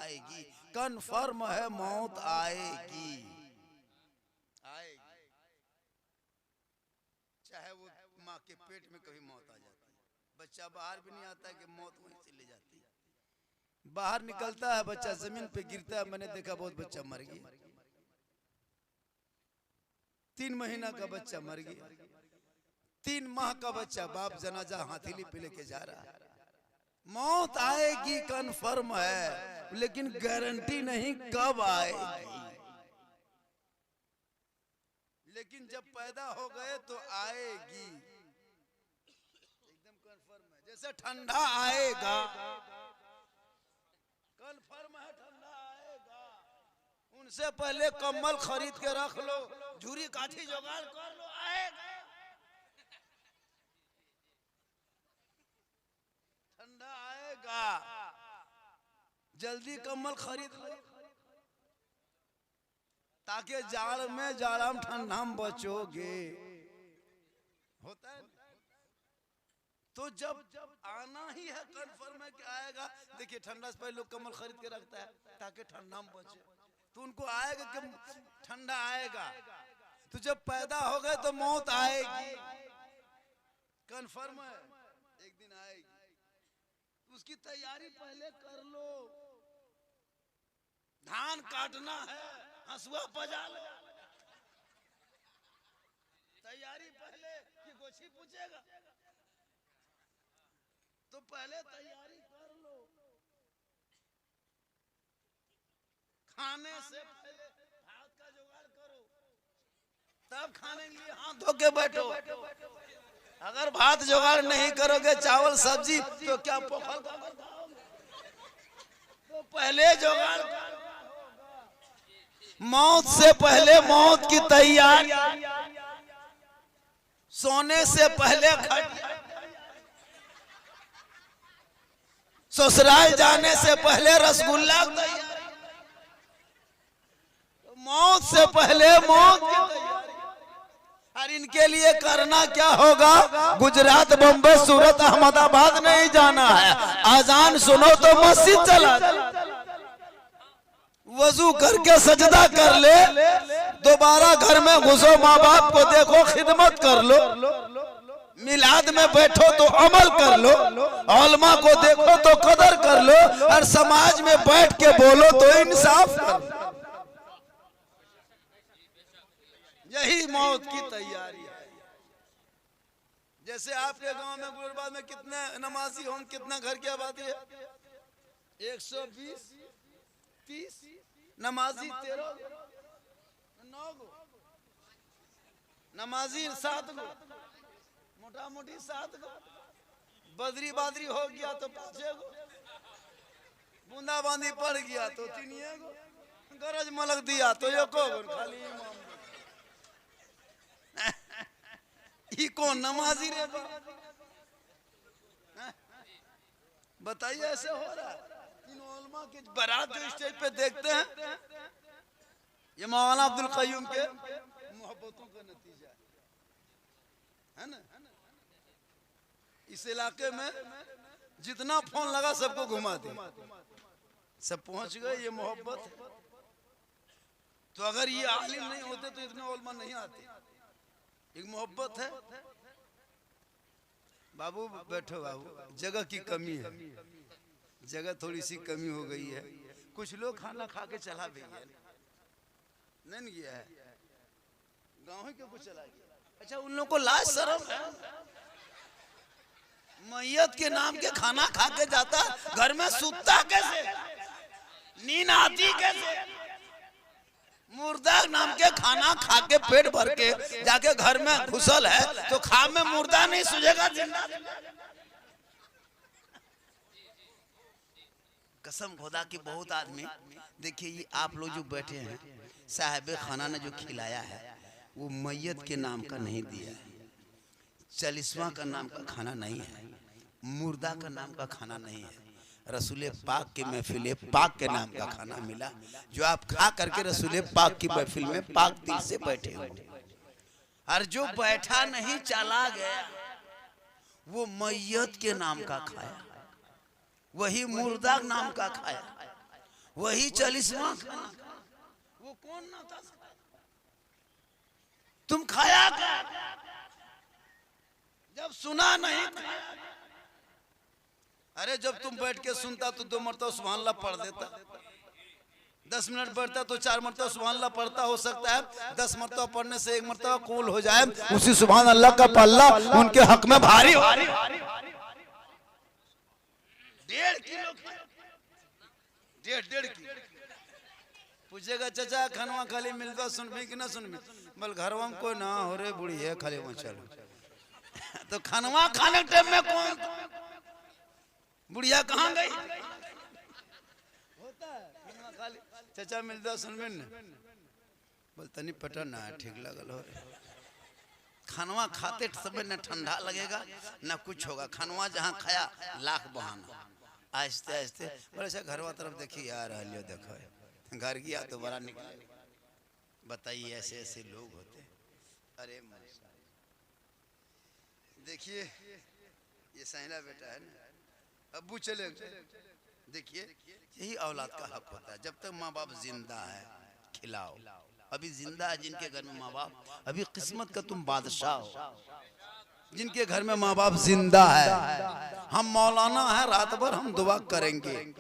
आएगी, कन्फर्म है मौत आएगी, आएगी। चाहे वो माँ के पेट में कभी मौत आ जाती है, बच्चा बाहर भी नहीं आता है कि मौत वहीं से ले जाती है। बाहर निकलता है बच्चा, जमीन पे गिरता है। मैंने देखा बहुत बच्चा मर गया, 3 महीना का बच्चा मर गया, 3 माह का बच्चा, बाप जनाजा हाथीली पे लेके जा रहा है। मौत आएगी कन्फर्म है, लेकिन गारंटी नहीं कब आएगी। लेकिन जब पैदा हो गए तो आएगी, एकदम कन्फर्म है। जैसे ठंडा आएगा, कन्फर्म है ठंडा आएगा। उनसे पहले कम्बल खरीद के रख लो, झूरी काठी जुगाड़ कर लो, आएगा, ठंडा आएगा। जल्दी कम्बल खरीद लो ताकि जाड़ में जाड़ा में ठंडा में बचोगे। होता है तो जब आना ही है, कन्फर्म है कि आएगा। देखिए ठंडा से पहले लोग कम्बल खरीद के रखता है ताकि ठंडा में बचे, तो उनको आएगा कि ठंडा आएगा। तो जब पैदा हो गए तो मौत आएगी, कन्फर्म है एक दिन आएगी। उसकी तैयारी पहले कर लो। धान काटना है, हंसुआ बजा लो, तैयारी पहले कि गोछी पूछेगा, तो पहले तैयारी कर लो। खाने से पहले भात का जुगाड़ करो, तब खाने के लिए हाथ धो के बैठो। अगर भात जुगाड़ नहीं करोगे, चावल सब्जी, तो क्या पोखल खाओगे? तो पहले जुगाड़। मौत से पहले मौत की तैयारी, सोने से पहले खटिया, ससुराल जाने से पहले रसगुल्ला तैयारी, मौत से पहले मौत की तैयारी। और इनके लिए करना क्या होगा? गुजरात, बम्बई, सूरत, अहमदाबाद नहीं जाना है। अजान सुनो तो मस्जिद चला, वजू करके सजदा कर ले, दोबारा घर में घुसो, माँ बाप को देखो, खिदमत कर लो, मिलाद में बैठो तो अमल कर लो, उलमा को देखो तो कदर कर लो, और समाज में बैठ के बोलो तो इंसाफ कर लो। यही मौत की तैयारी है। जैसे आपके गांव में गुजरात में कितने नमाजी हों, कितना घर की आबादी है? 120, 30 नमाजी, 13 9 गो नमाजी, 7 गो, मोटा मोटी 7 गो। बदरी बादरी हो गया तो 5 गो, बूंदा बांदी पड़ गया तो 3 गो, गरज मलक दिया तो 1 गो। खाली इमाम कौन नमाजी रे? बताइए, ऐसे हो रहा है। इन उलमा की बारात जो स्टेज पे देखते हैं, ये मौलाना अब्दुल कय्यूम के मोहब्बतों का नतीजा है ना। इस इलाके में जितना फोन लगा सबको घुमा दे, सब पहुंच गए। ये मोहब्बत है। तो अगर ये आलिम नहीं होते तो इतने उलमा नहीं आते। एक मोहब्बत है। बाबू बैठो बाबू, जगह की कमी है, जगह थोड़ी सी कमी हो गई है। कुछ लोग खाना खा के चला भी है, नहीं गया है, गाँव के कुछ चला गया। अच्छा, उन लोगों को लाज शर्म है? मैयत के नाम के खाना खा के जाता, घर में सुतता कैसे, नींद आती कैसे? मुर्दा नाम के खाना खा के पेट भर के जाके घर में घुसल है, तो खा में मुर्दा नहीं सुझेगा, जिंदा। कसम खुदा की, बहुत आदमी, देखिए ये आप लोग जो बैठे हैं, साहिब खाना ने जो खिलाया है वो मैयत के नाम का नहीं दिया है, 40वां का नाम का खाना नहीं है, मुर्दा का नाम का खाना नहीं है। रसूल पाक की महफिल पाक के नाम का खाना मिला, जो आप खा करके रसूल पाक की महफिल में पाक दिल से बैठे हो। और जो बैठा नहीं चला गया, वो मैयत के नाम का खाया, वही मुर्दा नाम का खाया। वही 40वां खाना, वो कौन ना था? तुम खाया क्या? जब सुना नहीं खाया। अरे जब तुम बैठ के सुनता तो 2 मरतबा सुभान अल्लाह पढ़ देता, 10 मिनट बैठता तो 4 मरतबा सुभान अल्लाह पढ़ता। हो सकता है 10 मरतबा पढ़ने से 1 मरतबा कबूल हो जाए, उसी सुभान अल्लाह का पल्ला उनके हक में भारी हो। 1.5 किलो, 1.5 किलो। पूछेगा चाचा खानवा खाली मिलता सुनबी कि ना सुनबी? बोल घरवा में कोई ना हो रे बुढ़ी है खाली वहां चलो। तो खानवा खाने टाइम में कौन बुढ़िया कहाँ गई? होता है खानवा खाली चाचा मिलता सुनबी न? बोलता नहीं पता ना ठीक लगल हो। खानवा खाते समय न ठंडा लगेगा न कुछ होगा। खानवा जहाँ खाया लाख बहाना, आहिस्ते आहिस्ते बोले से घरवा तरफ देखिए यार लियो देखो घर गया तो बड़ा निकले। बताइए ऐसे ऐसे लोग होते। अरे देखिए ये सहेला बेटा है ना, अब्बू चले देखिए यही औलाद का हक होता है। जब तक माँ बाप जिंदा है खिलाओ। अभी जिंदा है जिनके घर में माँ बाप, अभी किस्मत का तुम बादशाह हो जिनके घर में माँ बाप जिंदा है। हम मौलाना है रात भर हम दुआ करेंगे,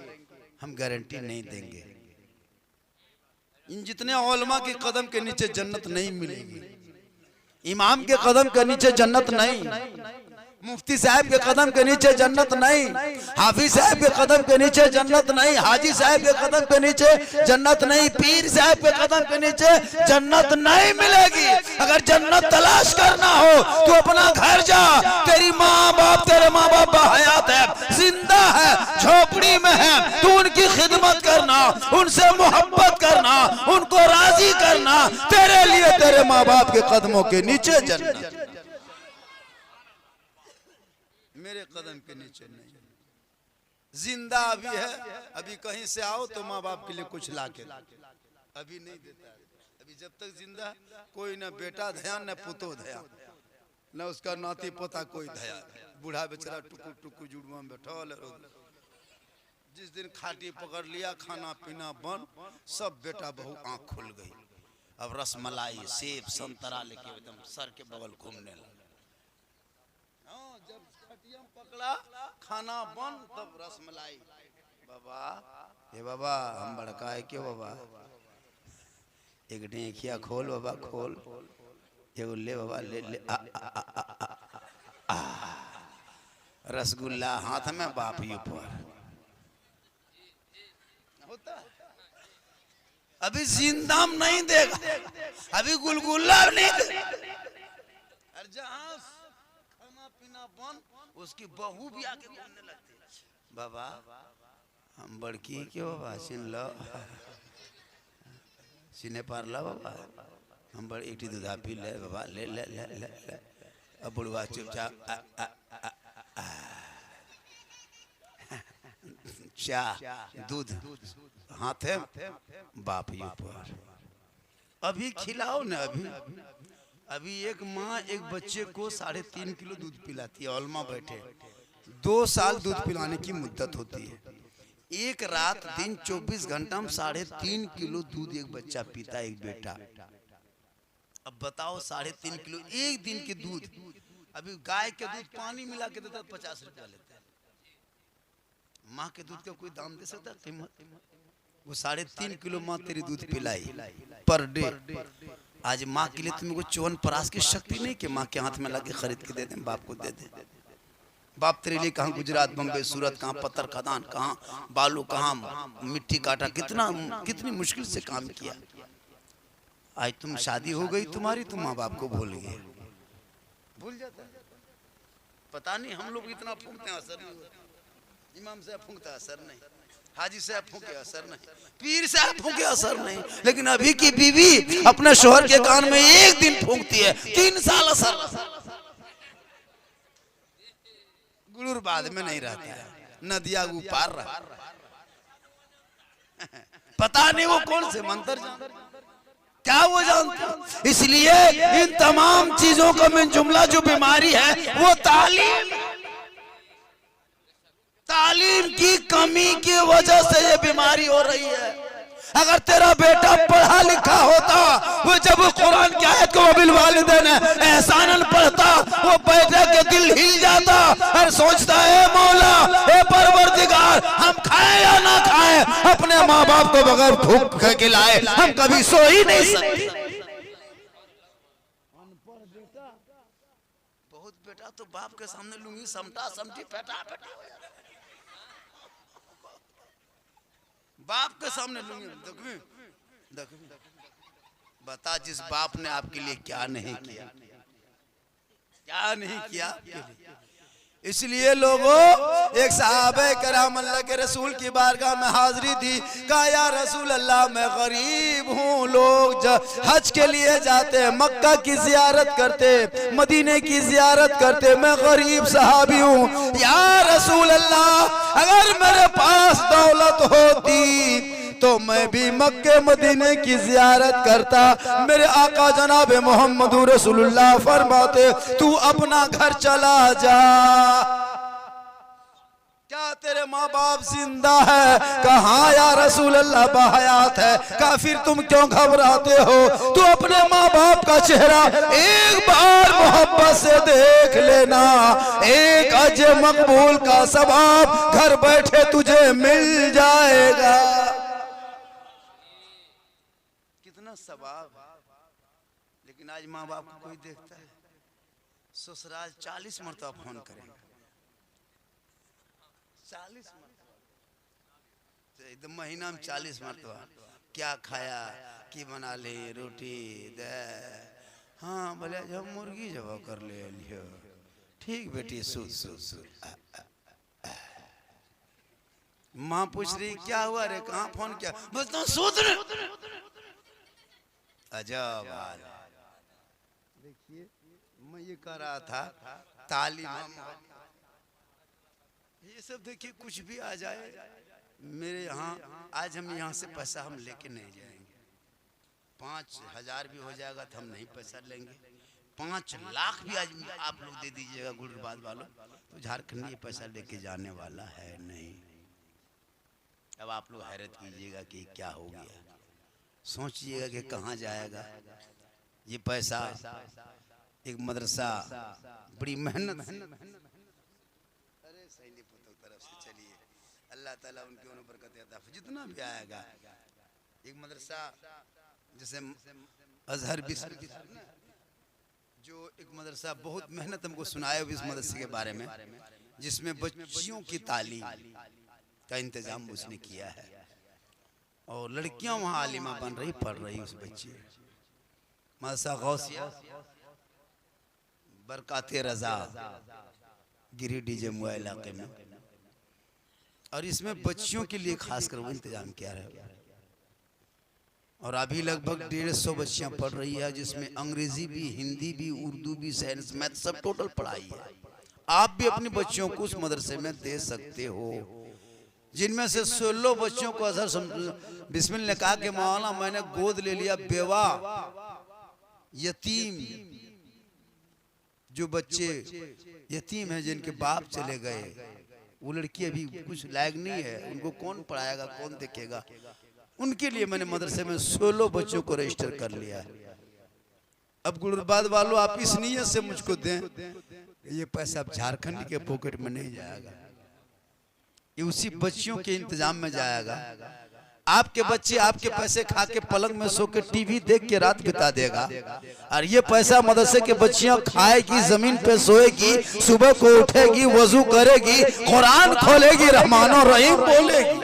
हम गारंटी नहीं देंगे। इन जितने उलमा के कदम के नीचे जन्नत नहीं मिलेगी, इमाम के कदम के नीचे जन्नत नहीं, मुफ्ती साहब के कदम के नीचे जन्नत नहीं, हाफिज साहब के कदम के नीचे जन्नत नहीं, हाजी साहब के कदम के नीचे जन्नत नहीं, पीर साहब के कदम के नीचे जन्नत नहीं मिलेगी। अगर जन्नत तलाश करना हो तो अपना घर जा। तेरी माँ बाप, तेरे माँ बाप हयात है, जिंदा है, झोपड़ी में है, तू उनकी खिदमत करना, उनसे मोहब्बत करना, उनको राजी करना। तेरे लिए तेरे माँ बाप के कदमों के नीचे जन्नत, मेरे कदम के नीचे नहीं। जिंदा अभी है, अभी कहीं से आओ तो माँ बाप के लिए कुछ लाके अभी नहीं देता। अभी जब तक जिंदा कोई ना बेटा ध्यान न पुतो ध्यान, न उसका नाती पोता कोई ध्यान। बूढ़ा बेचारा टुकु टुकु जुड़वा में बैठा। जिस दिन खाटी पकड़ लिया, खाना पीना बंद, सब बेटा बहू आंख खुल गई। अब रसमलाई सेब संतरा लेके एकदम सर के बगल घूमने लगा। जब खटिया पकड़ा खाना बंद, तब रसमलाई। बाबा ये बाबा हम बड़का है क्यों बाबा? एक डेखिया खोल बाबा खोल, एगो ले बाबा ले ले आ, आ, आ, आ, आ, आ। रसगुल्ला हाथ में बाप ऊपर। होता अभी जिंदा नहीं देगा, अभी गुलगुल्ला नहीं देगा। और जहाँ खाना पीना बंद, उसकी बहू भी आके बोलने लगती है बाबा हम बड़की क्यों बाबा सिन लो, सिने पार लो बाबा, हम बड़ एक दूधा पी ले बाबा ले ले ले ले, ले। अब बुढ़वा चुपचाप चाह दूध हाथ है बाप ऊपर। अभी खिलाओ ना। अभी एक माँ एक बच्चे को 3.5 किलो दूध पिलाती है। औलमा बैठे 2 साल दूध पिलाने की मुद्दत होती है। एक रात दिन 24 घंटा में 3.5 किलो दूध एक बच्चा पीता है, एक बेटा। अब बताओ 3.5 किलो एक दिन के दूध। अभी गाय के दूध पानी मिला के देता 50 रुपया लेता है। माँ के दूध का कोई दाम दे सकता है कीमत? वो 3.5 किलो माँ तेरी दूध पिलाई पर डे। आज माँ के लिए तुमको चौवन परास की शक्ति नहीं कि माँ के हाथ में लाके खरीद के दे दें, बाप को दे दें। बाप तेरे लिए कहाँ गुजरात बम्बई सूरत, कहाँ पत्थर खदान, कहाँ बालू, कहाँ मिट्टी काटा, कितनी मुश्किल से काम किया। आज तुम शादी हो गई तुम्हारी, तुम माँ बाप को भूल गए। भूल जाता है। पता नहीं हम लोग इतना फूंकते हैं असर नहीं होता। इमाम साहब फूंकता असर नहीं, हाजी साहब फूंके असर नहीं, पीर साहब फूंके असर नहीं। लेकिन अभी की बीवी अपने शोहर के कान में एक दिन फूंकती है, 3 साल असर। गुरूर बाद में नहीं रहता है, नदिया ऊपर रहा। पता नहीं वो कौन से मंत्र क्या वो जानते। इसलिए इन तमाम चीजों का में जुमला जो बीमारी है वो तालीम तालीम की कमी की वजह से ये बीमारी हो रही है। अगर तेरा बेटा पढ़ा लिखा होता, वो जब कुरान की आयत को बिल वालिदैन एहसानन पढ़ता, वो बेटे के दिल हिल जाता और सोचता है मौला, ए परवरदिगार, हम खाएं या ना खाएं, अपने माँ बाप को बगैर भूख के खिलाए हम कभी सो ही नहीं सकते। बहुत बेटा तो बाप के सामने लुंगी समटा समटी फेटा फेटा, बाप के सामने लूंगी। बता, जिस बाप ने आपके लिए क्या नहीं किया, क्या नहीं किया। इसलिए लोगों, एक सहाबे कराम अल्लाह के रसूल की बारगाह में हाजिरी दी, कहा या रसूल अल्लाह, मैं गरीब हूँ। लोग हज के लिए जाते, मक्का की जियारत करते, मदीने की जियारत करते, मैं गरीब सहाबी हूँ। या रसूल अल्लाह, अगर मेरे पास दौलत होती तो मैं भी मक्के मदीने की जियारत करता। मेरे आका जनाब मोहम्मद रसूलुल्लाह फरमाते, तू अपना घर चला जा। क्या तेरे माँ बाप जिंदा है? कहा या रसूल अल्लाह बाहयात है। कहा फिर तुम क्यों घबराते हो? तू अपने माँ बाप का चेहरा एक बार मोहब्बत से देख लेना, एक अज मकबूल का सवाब घर बैठे तुझे मिल जाएगा। कितना सवाब। लेकिन आज माँ बाप को कोई देखता है, ससुराल 40 मरतबा फोन करेंगे, 40 मरतबा, एकदम महीना में 40 मरतबा, क्या खाया, की बना ले, रोटी दे, हाँ बोले जब मुर्गी जब कर ले लियो, ठीक बेटी सूत सूत सूत। माँ पूछ रही क्या हुआ रे, कहाँ फोन किया, बोलता सूत रे। अजब हाल। देखिए मैं ये कह रहा था तालीम, ये सब देखिए कुछ भी आ जाए मेरे यहाँ, आज हम यहाँ से पैसा हम लेके नहीं जाएंगे। 5,000 भी हो जाएगा तो हम नहीं पैसा लेंगे। 5 लाख भी आज आप लोग दे दीजिएगा गुलरबाद वालों, तो झारखंड ये पैसा लेके जाने वाला है नहीं। अब आप लोग हैरत कीजिएगा कि क्या हो गया, सोचिएगा कि कहाँ जाएगा ये पैसा। एक मदरसा बड़ी मेहनत, अरे सही नहीं पुतों तरफ से, चलिए अल्लाह ताला उनके ऊपर बरकत अता फरमाए, जितना भी आएगा। एक मदरसा जैसे अजहर जो एक मदरसा बहुत मेहनत हमको सुनाया इस मदरसे के बारे में, जिसमें बच्चियों की तालीम का इंतजाम उसने किया है और लड़कियां वहां आलिमा बन रही, पढ़ रही। उस बच्ची मदरसा गौसिया बरकाते रजा गिरिडीह जमुआ इलाके में, और इसमें बच्चियों के लिए खासकर वो इंतजाम किया है। और अभी लगभग 150 बच्चियां पढ़ रही है, जिसमें अंग्रेजी भी, हिंदी भी, उर्दू भी, साइंस, मैथ सब टोटल पढ़ाई है। आप भी अपनी बच्चियों को उस मदरसे में दे सकते हो। जिनमें से 16 बच्चों को अजहर बिस्मिल ने कहा कि मौलाना मैंने गोद ले लिया बेवा यतीम, जो बच्चे यतीम हैं जिनके बाप चले गए, वो लड़की अभी कुछ लायक नहीं है, उनको कौन पढ़ाएगा, कौन देखेगा। उनके लिए मैंने मदरसे में 16 बच्चों को रजिस्टर कर लिया है। अब गुलरबाद वालों आप इस नीयत से मुझको दें, ये पैसा अब झारखंड के पॉकेट में नहीं जाएगा, ये उसी बच्चियों के इंतजाम में जाएगा। आपके बच्चे आपके पैसे खा के पलंग में सो के टीवी देख के रात बिता देगा, और ये पैसा मदरसे के बच्चियां खाएगी, जमीन पे सोएगी, सुबह को उठेगी, वजू करेगी, कुरान खोलेगी, रहमान और रहीम बोलेगी,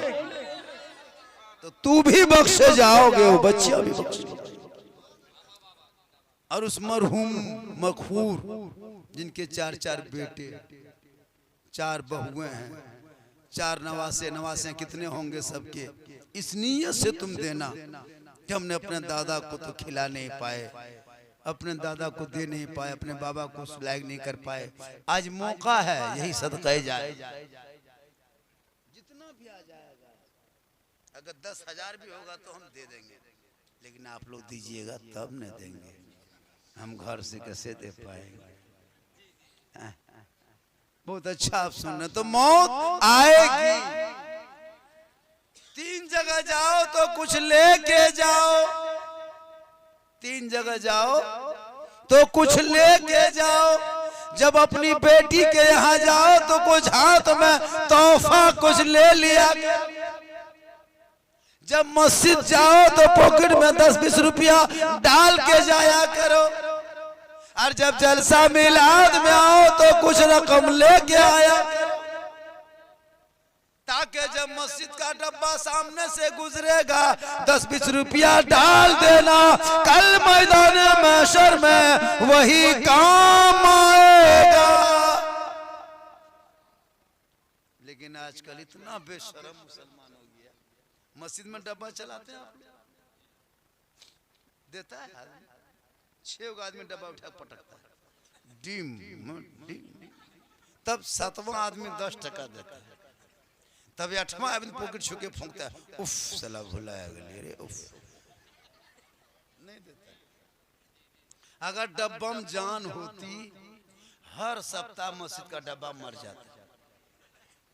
तो तू भी बख्शे जाओगे, वो बच्चियां भी बख्शे। और उस मरहूम मखफूर जिनके 4-4 बेटे, 4 बहुएं हैं, 4 नवासे कितने होंगे सबके, इस नीयत से तुम देना कि हमने अपने दादा को तो खिला नहीं पाए, अपने दादा को दे नहीं पाए, अपने बाबा को लायक नहीं कर पाए। आज मौका है, यही सदका जाए, जितना भी आ जाएगा। अगर 10,000 भी होगा तो हम दे देंगे, लेकिन आप लोग दीजिएगा तब न देंगे, हम घर से कैसे दे पाएंगे। बहुत अच्छा आप सुन रहे। तो मौत आएगी, 3 जगह जाओ तो कुछ लेके जाओ, 3 जगह जाओ तो कुछ लेके जाओ। जब अपनी बेटी के यहाँ जाओ तो कुछ हाथ में तोहफा कुछ ले लिया। जब मस्जिद जाओ तो पॉकेट में 10-20 रुपया डाल के जाया करो। और जब जलसा मिलाद में आओ तो कुछ रकम लेके आया करो, ताकि जब मस्जिद का डब्बा सामने से गुजरेगा 10-20 रुपया डाल देना, कल मैदान महशर में वही काम आएगा। लेकिन आजकल इतना बेशरम मुसलमान हो गया, मस्जिद में डब्बा चलाते हैं आप, देता है आदमी, 6 आदमी डब्बा उठा पटकता है, डिम डिम, तब 7वां आदमी 10 टका देता है, तब 8वां आदमी पॉकेट छू के फूंकता है, उफ साला भुलाया गया रे, उफ नहीं देता। अगर डब्बा में जान होती हर सप्ताह मस्जिद का डब्बा मर जाता।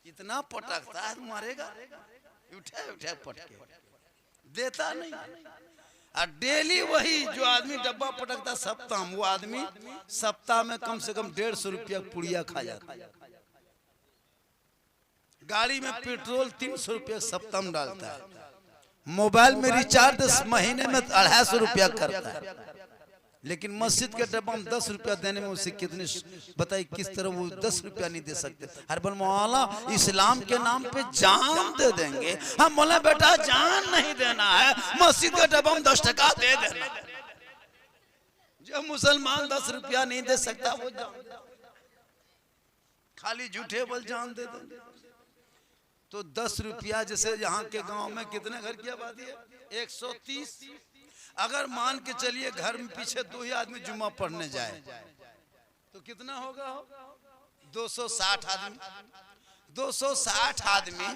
इतना पटकता है मरेगा, उठा उठा पटके देता नहीं। और डेली वही जो आदमी डब्बा पटकता सप्ताह में, वो आदमी सप्ताह में कम से कम 150 रुपया पुड़िया खा जाता है। गाड़ी में पेट्रोल 300 रुपया सप्ताह में डालता है, मोबाइल में रिचार्ज महीने में 250 रुपया करता है। लेकिन मस्जिद के डब्बा में 10 रुपया देने में उसे कितने, बताइए किस तरह वो 10 रुपया नहीं दे सकते। हर बल मौला इस्लाम के नाम पे जान दे देंगे। हम बोले बेटा जान नहीं देना है, मस्जिद के डब्बा में 10 टका दे देना। जो मुसलमान 10 रुपया नहीं दे सकता वो जान, खाली झूठे बल जान दे देंगे। तो 10 रुपया, जैसे यहाँ के गांव में कितने घर की आबादी है, 130। अगर मान के चलिए घर में पीछे 2 ही आदमी जुम्मा पढ़ने जाए तो कितना होगा, 260 आदमी। 260 आदमी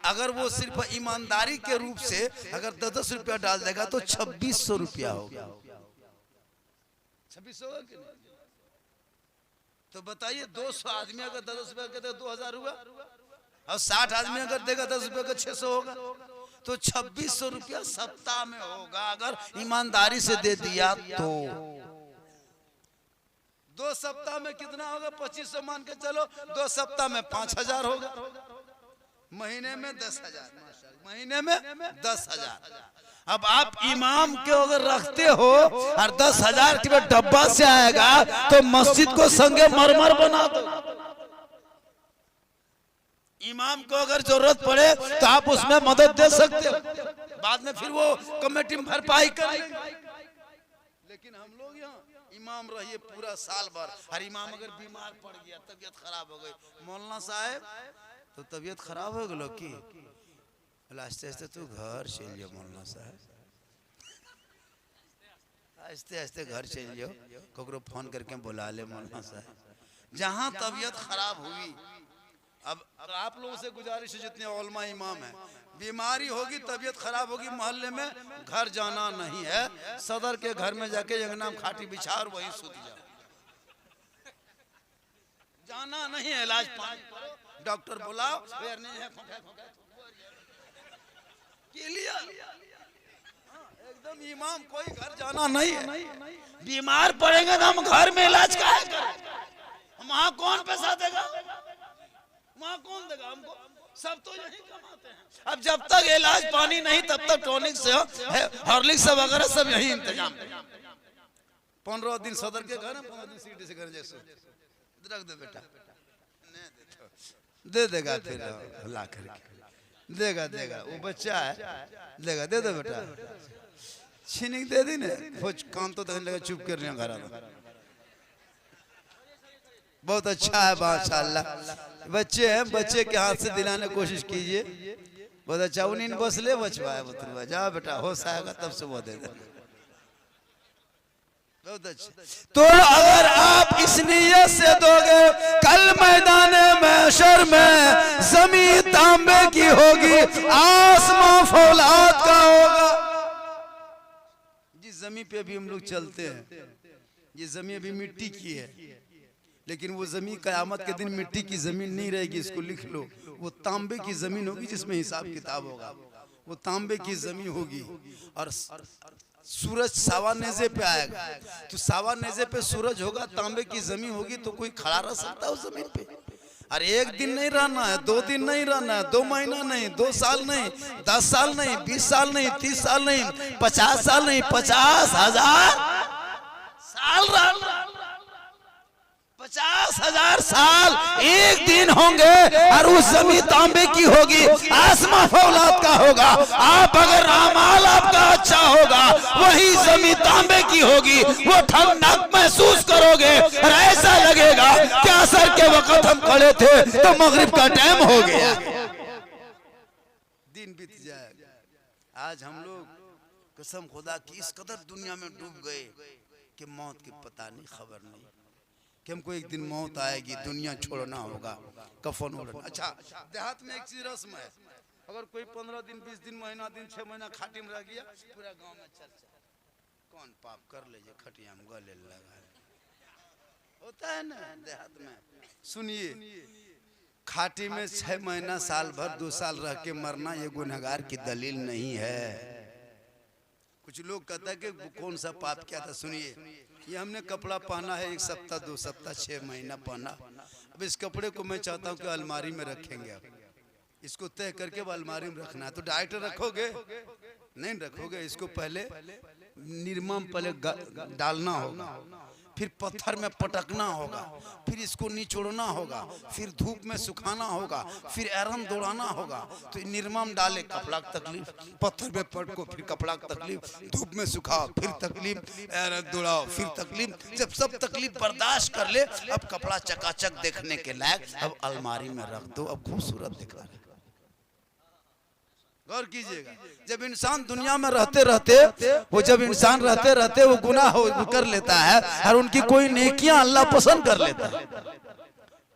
अगर वो सिर्फ ईमानदारी के रूप से अगर 10-10 रुपया डाल देगा तो 2600 रुपया होगा। 2600 होगा कि नहीं? तो बताइए 200 आदमी अगर 10 रुपया के 2000 हुआ, और 60 आदमी अगर देगा 10 रुपये का 600 होगा, तो 2600 रुपया सप्ताह में होगा। अगर ईमानदारी से दे दिया तो 2 सप्ताह में कितना होगा, 2500 मान के चलो, 2 सप्ताह में 5000 होगा, महीने में 10,000, महीने में 10,000। अब आप इमाम के अगर रखते हो और 10,000 के डब्बा से आएगा तो मस्जिद को संगे मरमर बना दो। इमाम को अगर जरूरत पड़े तो आप उसमें मदद दे सकते हो, बाद में फिर वो कमेटी में भरपाई करेंगे। लेकिन हम लोग यहाँ इमाम रहिए पूरा साल भर, हर इमाम अगर बीमार पड़ गया, तबीयत खराब हो गई, मौलाना साहब तो तबीयत खराब हो गई की, आस्ते आस्ते तू घर चल जाओ मौलाना साहब, आस्ते आस्ते घर चल जाओ, ककरो फोन करके बुला ले मौलाना साहब। जहाँ तबीयत खराब हुई, अब आप लोगों से गुजारिश है जितने उलमा इमाम है, बीमारी होगी, तबीयत खराब होगी, मोहल्ले में घर जाना नहीं है, सदर के घर में जाके अंगना में खाटी बिछा और वहीं सूत जाओ, जाना नहीं है। इलाज पानी डॉक्टर बुलाओ, नहीं है एकदम इमाम, कोई घर जाना नहीं है। बीमार पड़ेंगे तो हम घर में इलाज काहे करें, वहां कौन पैसा देगा, वहां कौन देगा हमको, सब तो यही कमाते हैं। अब जब तक इलाज पानी नहीं तब तक टॉनिक से हॉर्लिक्स सब वगैरह सब यही इंतजाम। 15 दिन सदर के घर, 15 दिन सीटी से घर, जैसे रख दे बेटा, दे देगा, फिर ला करके देगा देगा, वो बच्चा है देगा, दे दो बेटा, छीनिक दे दी ना, काम तो देखने लगा चुप कर रहे हैं घर में। बहुत अच्छा है माशाअल्लाह, बच्चे हैं, बच्चे के हाथ से दिलाने कोशिश कीजिए, बहुत अच्छा। उन्हीं बस ले बचवाए, बतलवा जा बेटा, होश आएगा तब से वो दे देना, बहुत अच्छा। तो अगर आप इस नियत से दोगे, कल मैदान महशर में जमीन तांबे की होगी, आसमां फौलाद का होगा। जिस जमीन पे भी हम लोग चलते हैं, ये जमीन भी मिट्टी की है, लेकिन वो जमीन कयामत के दिन मिट्टी की जमीन नहीं रहेगी, इसको लिख लो। वो तांबे की जमीन होगी जिसमें हिसाब किताब होगा, वो तांबे की जमीन होगी। और सूरज सावा नेज़े पे आएगा, तो सावा नेज़े पे सूरज होगा, तांबे की जमीन होगी, तो कोई खड़ा रह सकता है उस जमीन पे? अरे एक दिन नहीं रहना है, 2 दिन नहीं रहना है, 2 महीना नहीं, 2 साल नहीं, 10 साल नहीं, 20 साल नहीं, 30 साल नहीं, 50 साल नहीं, 50,000 साल रहना, 50,000 साल एक दिन होंगे। और उस जमीन तांबे की होगी, आसमां फौलाद का होगा। आप अगर अमाल आपका अच्छा होगा, वही जमीन तांबे की होगी, वो ठंडक महसूस करोगे और ऐसा लगेगा कि असर के वक्त हम खड़े थे तो मगरिब का टाइम हो गया, दिन बीत जाएगा। आज हम लोग कसम खुदा की इस कदर दुनिया में डूब गए कि मौत की पता नहीं, खबर नहीं कि हमको एक दिन मौत आएगी, दुनिया छोड़ना होगा, कफन ओढ़ना। अच्छा, देहात में एक चीज रस्म है, अगर कोई 15 दिन 20 दिन महीना दिन 6 महीना खाटी में रह गया, पूरा गांव में चर्चा, कौन पाप कर ले खटिया में गले लगा, होता है ना देहात में। सुनिए, खाटी में 6 महीना साल भर 2 साल रह के मरना ये गुनहगार की दलील नहीं है। कुछ लोग कहता है कि कौन सा पाप किया था। सुनिए, ये हमने कपड़ा पहना है 1 सप्ताह 2 सप्ताह 6 महीना पहना, अब इस कपड़े को मैं चाहता हूँ कि अलमारी में रखेंगे, अब इसको तय करके अब अलमारी में रखना है, तो डायरेक्ट रखोगे नहीं रखोगे, इसको पहले निरमा में पहले डालना होगा, फिर पत्थर में पटकना होगा, फिर इसको निचोड़ना होगा, फिर धूप में सुखाना होगा, फिर आयरन दौड़ाना होगा। तो निरमा में डाले कपड़ा की तकलीफ, पत्थर में पटको फिर कपड़ा की तकलीफ, धूप में सुखाओ फिर तकलीफ, आयरन दौड़ाओ फिर तकलीफ। जब सब तकलीफ बर्दाश्त कर ले, अब कपड़ा चकाचक देखने के लायक, अब अलमारी में रख दो, अब खूबसूरत दिखा रहे। गौर कीजिएगा, जब इंसान दुनिया में रहते रहते वो जब इंसान रहते रहते वो गुनाह कर लेता है और उनकी कोई नेकियां अल्लाह पसंद कर लेता है,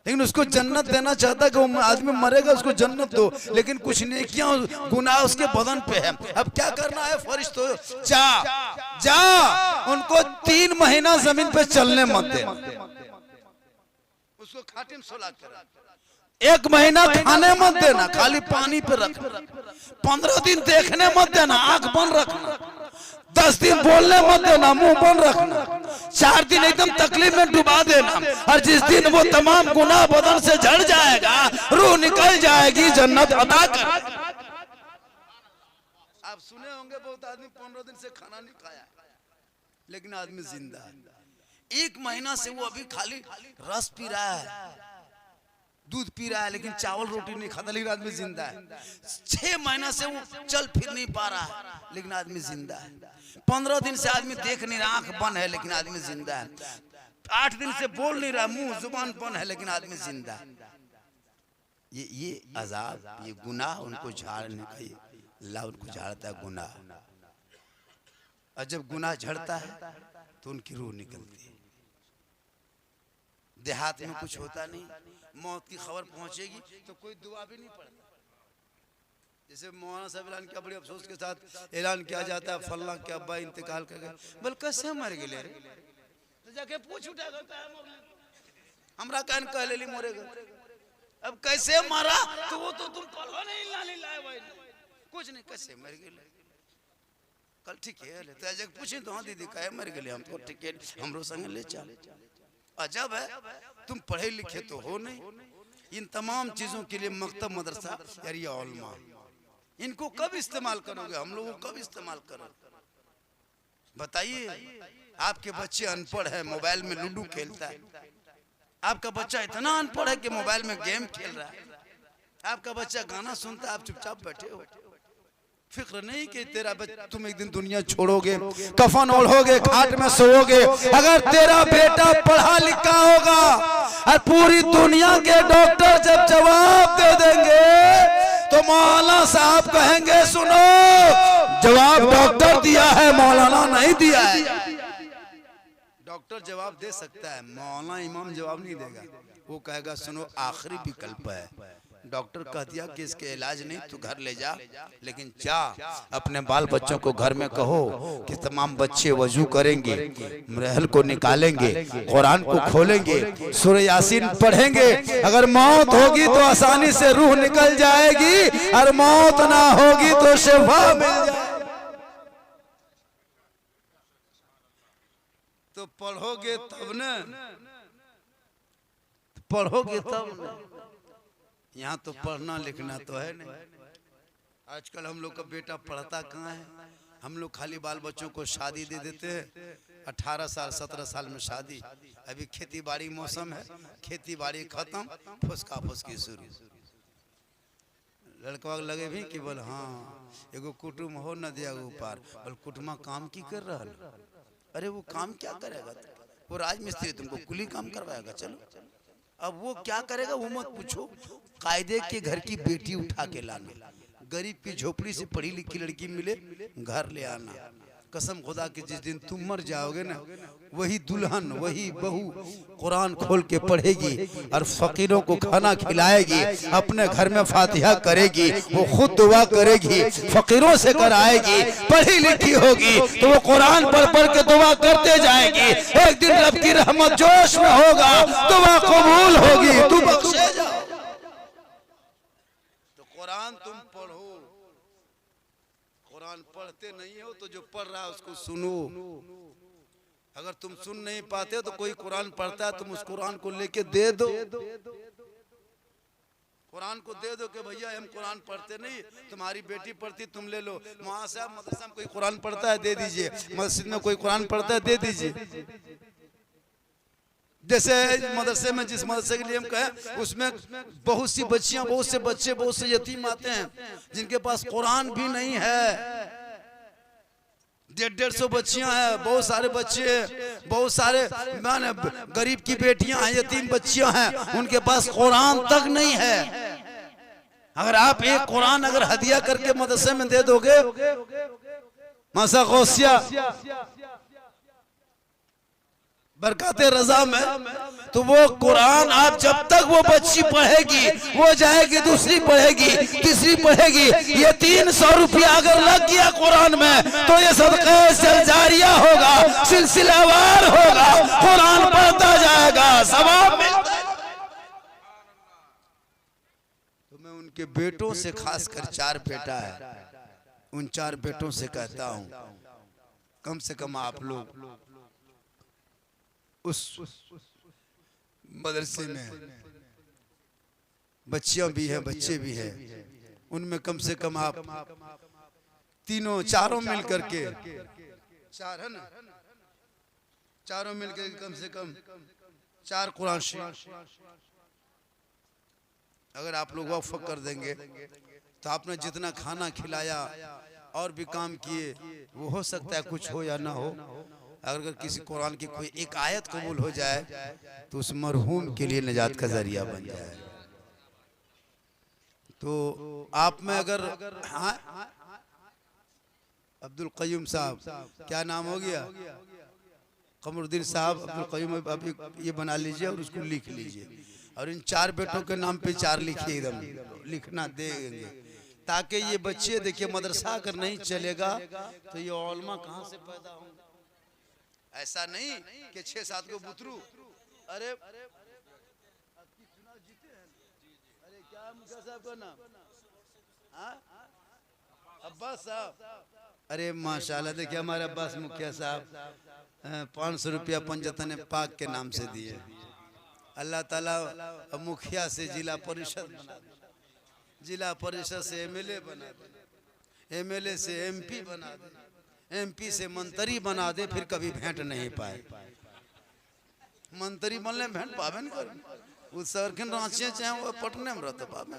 लेकिन उसको जन्नत देना चाहता है कि वो आदमी मरेगा उसको जन्नत दो, लेकिन कुछ नेकियां गुनाह उसके बदन पे है। अब क्या करना है, फरिश्तों जा उनको 3 महीना जमीन पे चलने मत दे, उसको खाटी में सुला कर, 1 महीना खाने मत देना, खाली पानी पे रखना, 15 दिन देखने मत देना, आंख बंद रखना, 10 दिन बोलने मत देना, मुंह बंद रखना, 4 दिन एकदम तकलीफ में डुबा देना। और जिस दिन वो तमाम गुनाह बदन से झड़ जाएगा, रूह निकल जाएगी, जन्नत अता कर। आप सुने होंगे बहुत आदमी 15 दिन से खाना नहीं खाया, लेकिन आदमी जिंदा है। 1 महीना से वो अभी खाली रस पी रहा है, दूध पी रहा है, लेकिन चावल रोटी नहीं खाता, लेकिन आदमी जिंदा है। 6 महीना से वो चल फिर नहीं पा रहा है, लेकिन आदमी जिंदा है। 15 दिन से आदमी देख नहीं रहा, आंख बंद है, लेकिन आदमी जिंदा है। 8 दिन से बोल नहीं रहा, मुंह जुबान बंद है, लेकिन आदमी जिंदा है। ये अजाब, ये गुनाह उनको झाड़ने का, अल्लाह उनको झाड़ता है गुनाह। और जब गुनाह झड़ता है तो उनकी रूह निकलती है। देहात में कुछ होता नहीं, मौत की खबर पहुंचेगी तो कोई दुआ भी नहीं पड़ता। जैसे मौलाना साहब ऐलान किया, बड़े अफसोस के साथ ऐलान किया जाता है फल्ला के अब्बा इंतकाल कर गए, बोल कैसे मर गए, तो जाके पूछ उठेगा हमरा कहन कह लेली मरे गए, अब कैसे मरा, तो वो तो तुम पढ़ो नहीं, लाए भाई कुछ नहीं, कैसे मर गए, कल ठीक है ले तो पूछे तो हाँ दीदी कहे मर गए, हम तो ठीक है हमरो संग ले चल। अजब है, तुम पढ़े लिखे तो हो नहीं, इन तमाम चीजों के लिए मकतब मदरसा यार ये उलमा, इनको कब इस्तेमाल करोगे, हम लोगों को कब इस्तेमाल करोगे बताइए। आपके बच्चे अनपढ़ है, मोबाइल में लूडो खेलता है, आपका बच्चा इतना अनपढ़ है कि मोबाइल में गेम खेल रहा है, आपका बच्चा गाना सुनता है, आप चुपचाप बैठे हो, फिक्र नहीं कि तेरा तुम एक दिन दुनिया छोड़ोगे, कफन ओढ़ोगे, खाट में सोओगे। अगर तेरा बेटा पढ़ा लिखा होगा और पूरी दुनिया के डॉक्टर जब जवाब दे देंगे तो मौलाना साहब कहेंगे सुनो जवाब डॉक्टर दिया है, मौलाना नहीं दिया है। डॉक्टर जवाब दे सकता है, मौलाना इमाम जवाब नहीं देगा, वो कहेगा सुनो आखिरी विकल्प है, डॉक्टर कह दिया कि इसके इलाज नहीं, तू घर ले जा, लेकिन जा अपने बाल बच्चों को घर में कहो कि तमाम बच्चे वजू करेंगे, महल को निकालेंगे, कुरान को खोलेंगे, सूरह यासीन पढ़ेंगे। अगर मौत होगी तो आसानी से रूह निकल जाएगी, और मौत ना होगी तो शिफा मिल जाएगी। तो पढ़ोगे तब न, पढ़ोगे तब न। यहाँ तो पढ़ना लिखना तो है नहीं। आजकल हम लोग का बेटा पढ़ता कहाँ है? हम लोग खाली बाल बच्चों को शादी दे देते हैं, 18 साल 17 साल में शादी। अभी खेती बाड़ी मौसम है, खेती बाड़ी खत्म, फुसका फुसकी शुरू। लड़का लगे भी कि बोल हाँ एगो कुटुम हो न दिया ऊपर, बोल कुटुमा काम की कर रहा है? अरे वो काम क्या करेगा? वो राजमिस्त्री तुमको कुली काम करवाएगा। चलो अब वो क्या करेगा वो मत पूछो, कायदे के घर की बेटी उठा के लाना, गरीब की झोपड़ी से पढ़ी लिखी लड़की मिले घर ले आना। कसम खुदा कि जिस दिन तुम मर जाओगे ना, वही दुल्हन वही बहू कुरान खोल के पढ़ेगी और फकीरों को खाना खिलाएगी, अपने घर में फातिहा करेगी, वो खुद दुआ करेगी, फकीरों से कराएगी, पढ़ी लिखी होगी तो वो कुरान पढ़ पढ़ के दुआ करते जाएगी। एक दिन रब की रहमत जोश में होगा, दुआ कबूल होगी, तू बख्शे जाओ। तो कुरान तुम पढ़ो, कुरान पढ़ते नहीं हो तो जो पढ़ रहा है उसको सुनो। अगर तुम सुन नहीं पाते तो कोई कुरान पढ़ता है, तुम उस कुरान को लेके दे दो, कुरान को दे दो कि भैया हम कुरान पढ़ते नहीं, तुम्हारी बेटी पढ़ती तुम ले लो। वहां से मदरसा में कोई कुरान पढ़ता है दे दीजिए, मस्जिद में कोई कुरान पढ़ता है दे दीजिए। जैसे मदरसे में जिस मदरसे के लिए हम कहें उसमें बहुत सी बच्चियां, बहुत से बच्चे, बहुत से यतीम आते हैं जिनके पास कुरान भी नहीं है। 150-150 बच्चियां हैं, बहुत सारे बच्चे, बहुत सारे माने गरीब की बेटियां हैं, यतीम बच्चियां हैं, उनके पास कुरान तक नहीं है। अगर आप एक कुरान अगर हदिया करके मदरसे में दे दोगे, मासा गौसिया बरकत रजा में, तो वो कुरान आप जब तक वो बच्ची पढ़ेगी, वो जाएगी दूसरी पढ़ेगी, तीसरी पढ़ेगी, ये 300 रुपया अगर लग गया कुरान में तो ये सदका जारिया होगा, सिलसिलावार होगा, कुरान पढ़ता जाएगा, सवाब मिलता है। तो मैं उनके बेटों से, खासकर 4 बेटा है, उन 4 बेटों से कहता हूं कम से कम आप लोग उस मदरसे में बच्चियां भी हैं बच्चे भी हैं, उनमें कम से कम आप तीनों चारों मिल करके, 4 है ना, चारों मिल के कम से कम 4 कुरान शरीफ अगर आप लोग वक्फ कर देंगे तो आपने जितना खाना खिलाया और भी काम किए, वो हो सकता है कुछ हो या ना हो। अगर किसी कुरान की कोई एक आयत कबूल हो जाए तो उस मरहूम के लिए निजात का जरिया बन जाए। तो आप में अगर हाँ, अब्दुल कयूम साहब, क्या नाम हो गया? कमरुद्दीन साहब, अब्दुल कयूम, अभी ये बना लीजिए और उसको लिख लीजिए, और इन 4 बेटों के नाम पे 4 लिखिए, एकदम लिखना देंगे, ताकि ये बच्चे देखिए मदरसा अगर नहीं चलेगा तो ये उलमा कहाँ से पैदा होंगे। ऐसा नहीं कि 6-7 को बुतरू, अरे क्या मुखिया साहब का नाम? अब्बास साहब, अरे माशाल्लाह देखिए हमारे अब्बास मुखिया साहब 500 रुपया पंजतन पाक के नाम से दिए। अल्लाह ताला मुखिया से जिला परिषद बना दे, जिला परिषद से एमएलए बना दे, एमएलए से एमपी बना दे, एमपी से मंत्री बना दे, फिर कभी भेंट नहीं पाए। मंत्री बनले भेंट पावे न कर, उस शहर के रांची चाहे वो पटने में रहता पावे।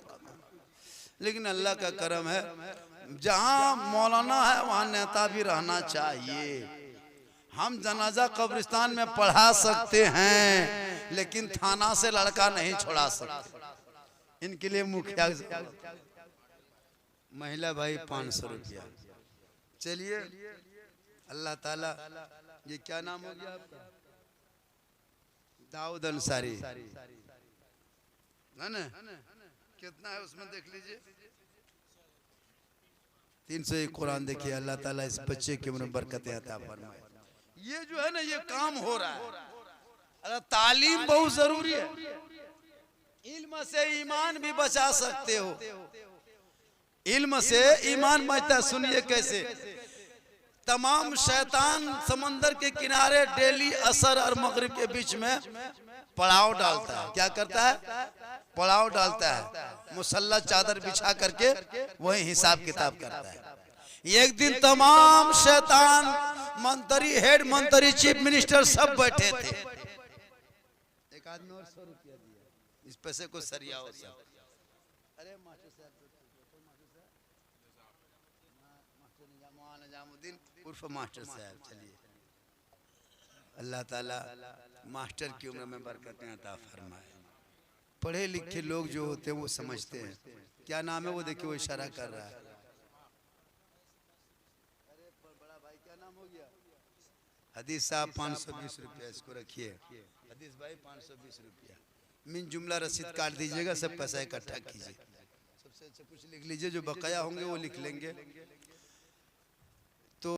लेकिन अल्लाह का करम है, जहाँ मौलाना है वहाँ नेता भी रहना चाहिए। हम जनाजा कब्रिस्तान में पढ़ा सकते हैं, लेकिन थाना से लड़का नहीं छोड़ा सकते। इनके लिए मुखिया, महिला भाई 500 रुपया। चलिए अल्लाह ताला, ये क्या नाम हो गया आपका? दाऊद अंसारी है ना? कितना है उसमें देख लीजिए। 301 कुरान देखिए। अल्लाह ताला इस बच्चे की उम्र बरकतें अता फरमाए। ये जो है ना ये काम हो रहा है। अरे तालीम बहुत जरूरी है। इल्म से ईमान भी बचा सकते हो। इल्म से ईमान बचता। सुनिए कैसे। तमाम शैतान समंदर के किनारे डेली असर और मगरिब के बीच में पड़ाव डालता है। क्या करता है? पड़ाव डालता है। मुसल्ला चादर बिछा करके वही हिसाब किताब करता है। एक दिन तमाम शैतान मंत्री, हेड मंत्री, चीफ मिनिस्टर सब बैठे थे। एक आदमी और 100 रुपया दिया, इस पैसे को सरियाओ सब। अरे मास्टर साहब, निजामुद्दीन उर्फ मास्टर साहब, चलिए। अल्लाह ताला मास्टर की उम्र में बरकतें अता फरमाए। पढ़े लिखे लोग जो होते हैं वो समझते हैं। क्या नाम है वो? देखिए वो इशारा कर रहा है। अरे बड़ा भाई क्या नाम हो गया? हदीस साहब 520 रुपया इसको रखिए। हदीस भाई 520 रुपया। मिन जुमला रसीद काट दीजिएगा, सब पैसा इकट्ठा कीजिए। सबसे अच्छा कुछ लिख लीजिए, जो बकाया होंगे वो लिख लेंगे।